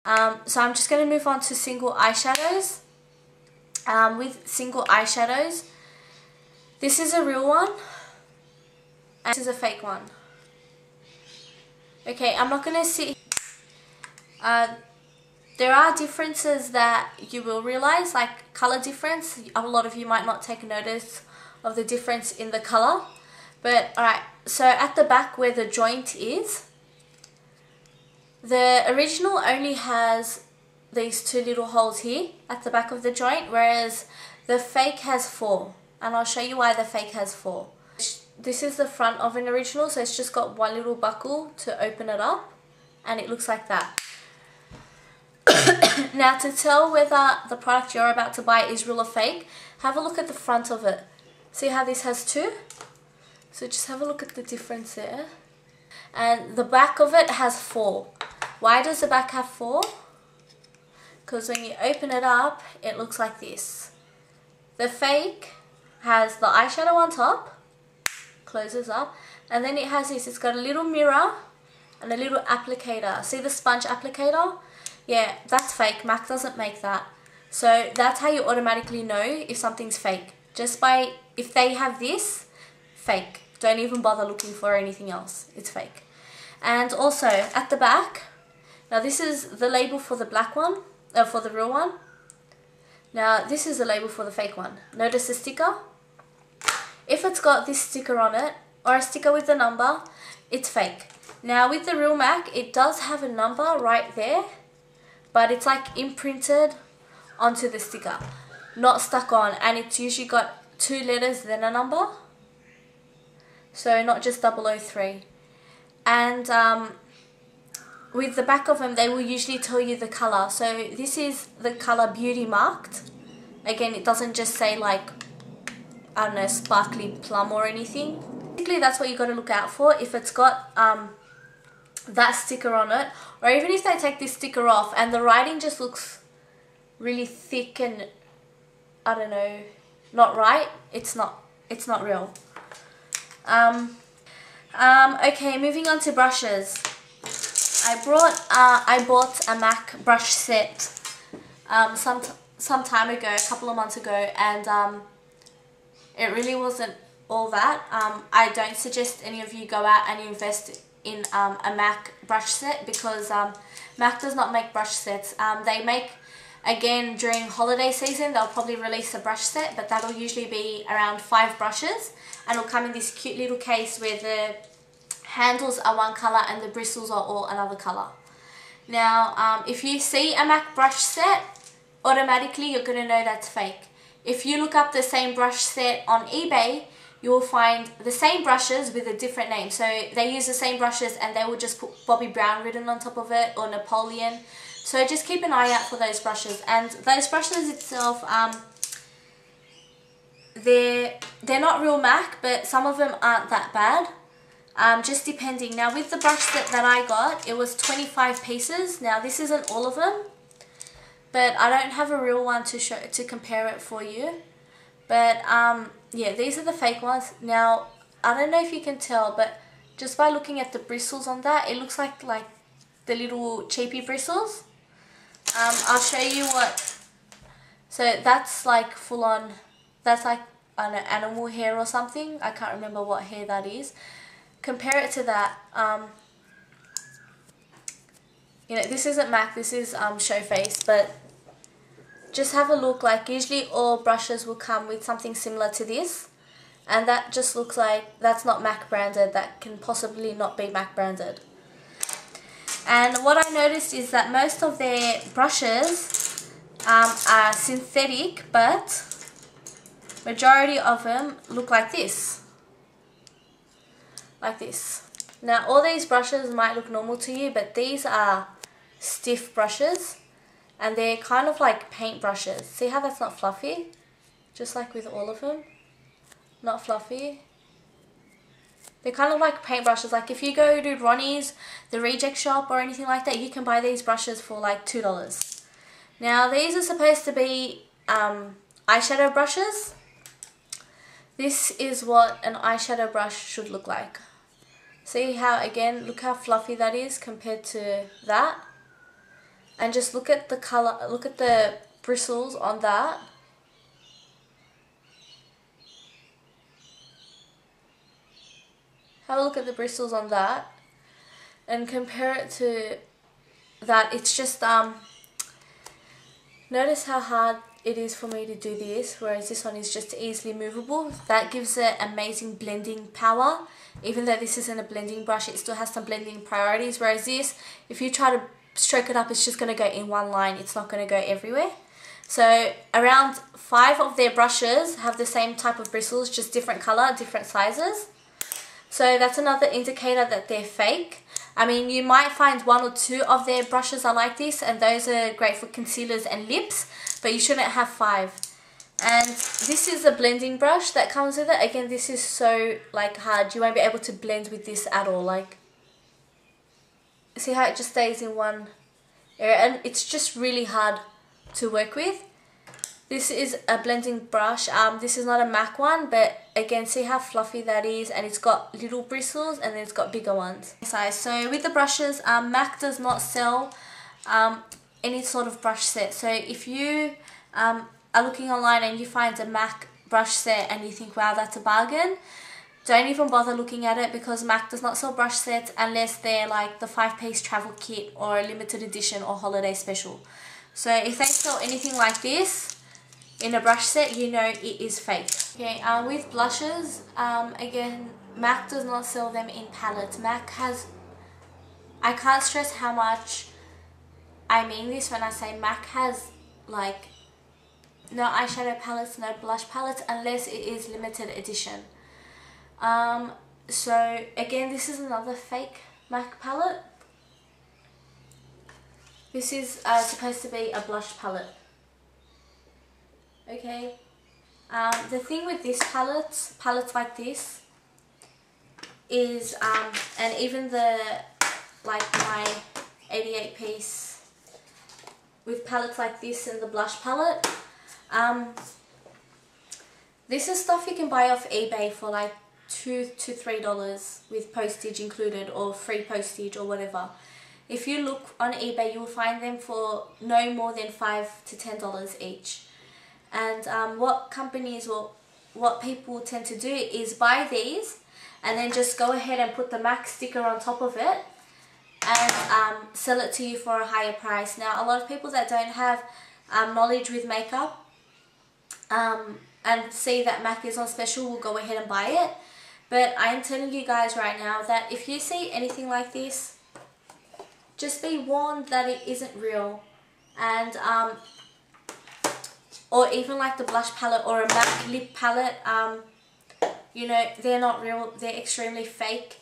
So I'm just going to move on to single eyeshadows. With single eyeshadows, this is a real one and this is a fake one. Okay, I'm not going to see. There are differences that you will realize, like color difference. A lot of you might not take notice of the difference in the color. But alright, so at the back where the joint is, the original only has these two little holes here at the back of the joint, whereas the fake has 4. And I'll show you why the fake has 4. This is the front of an original, so it's just got one little buckle to open it up, and it looks like that. Now, to tell whether the product you're about to buy is real or fake, have a look at the front of it. See how this has 2? So just have a look at the difference there. And the back of it has 4. Why does the back have 4? Because when you open it up, it looks like this. The fake has the eyeshadow on top, closes up, and then it has this. It's got a little mirror and a little applicator. See the sponge applicator? Yeah, that's fake. MAC doesn't make that. So that's how you automatically know if something's fake. Just by, if they have this, fake. Don't even bother looking for anything else. It's fake. And also at the back, now this is the label for the black one, for the real one. Now this is the label for the fake one. Notice the sticker? If it's got this sticker on it, or a sticker with the number, it's fake. Now with the real MAC, it does have a number right there, but it's like imprinted onto the sticker, not stuck on, and it's usually got 2 letters then a number. So not just 003. And with the back of them, they will usually tell you the color. So this is the color Beauty marked. Again, it doesn't just say like, I don't know, sparkly plum or anything. Basically, that's what you got to look out for. If it's got that sticker on it, or even if they take this sticker off and the writing just looks really thick and, I don't know, not right, it's not real. Okay, moving on to brushes. I bought a MAC brush set some time ago, a couple of months ago, and it really wasn't all that. I don't suggest any of you go out and invest in a MAC brush set, because MAC does not make brush sets. They make, again, during holiday season, they'll probably release a brush set, but that'll usually be around 5 brushes, and it'll come in this cute little case where the handles are one colour and the bristles are all another colour. Now, if you see a MAC brush set, automatically you're going to know that's fake. If you look up the same brush set on eBay, you will find the same brushes with a different name. So they use the same brushes and they will just put Bobbi Brown written on top of it, or Napoleon. So just keep an eye out for those brushes. And those brushes itself, they're not real MAC, but some of them aren't that bad. Just depending. Now with the brush set that I got, it was 25 pieces. Now this isn't all of them, but I don't have a real one to compare it for you. But yeah, these are the fake ones. Now I don't know if you can tell, but just by looking at the bristles on that, it looks like the little cheapy bristles. I'll show you what. So that's like full on. That's like, I don't know, animal hair or something. I can't remember what hair that is. Compare it to that. You know, this isn't MAC, this is Show Face, but just have a look. Like, usually all brushes will come with something similar to this, and that just looks like that's not MAC branded. That can possibly not be MAC branded. And what I noticed is that most of their brushes are synthetic, but majority of them look like this. Like this. Now all these brushes might look normal to you, but these are stiff brushes, and they're kind of like paint brushes. See how that's not fluffy? Just like with all of them, not fluffy. They're kind of like paint brushes. Like if you go to Ronnie's, the reject shop or anything like that, you can buy these brushes for like $2. Now these are supposed to be eyeshadow brushes. This is what an eyeshadow brush should look like. See how, again, look how fluffy that is compared to that. And just look at the color, look at the bristles on that. Have a look at the bristles on that and compare it to that. It's just, notice how hard it is for me to do this, whereas this one is just easily movable. That gives it amazing blending power. Even though this isn't a blending brush, it still has some blending priorities, whereas this, if you try to stroke it up, it's just going to go in one line. It's not going to go everywhere. So around 5 of their brushes have the same type of bristles, just different color, different sizes. So that's another indicator that they're fake. I mean, you might find 1 or 2 of their brushes are like this, and those are great for concealers and lips, but you shouldn't have 5. And this is a blending brush that comes with it. Again, this is so like hard. You won't be able to blend with this at all. Like, see how it just stays in one area, and it's just really hard to work with. This is a blending brush. This is not a MAC one, but again, see how fluffy that is, and it's got little bristles and then it's got bigger ones. So with the brushes, MAC does not sell any sort of brush set. So if you are looking online and you find a MAC brush set and you think, wow, that's a bargain, don't even bother looking at it, because MAC does not sell brush sets unless they're like the 5-piece travel kit or a limited edition or holiday special. So if they sell anything like this in a brush set, you know it is fake. Okay, with blushes, again, MAC does not sell them in palettes. MAC has, I can't stress how much I mean this when I say MAC has like no eyeshadow palettes, no blush palettes, unless it is limited edition. So again, this is another fake MAC palette. This is supposed to be a blush palette. Okay, the thing with this palettes like this is, and even the, like my 88 piece with palettes like this and the blush palette, this is stuff you can buy off eBay for like $2 to $3 with postage included, or free postage or whatever. If you look on eBay, you will find them for no more than $5 to $10 each. And what companies or what people tend to do is buy these and then just go ahead and put the MAC sticker on top of it and sell it to you for a higher price. Now, a lot of people that don't have knowledge with makeup and see that MAC is on special will go ahead and buy it. But I am telling you guys right now that if you see anything like this, just be warned that it isn't real. And or even like the blush palette or a MAC lip palette, you know, they're not real, they're extremely fake.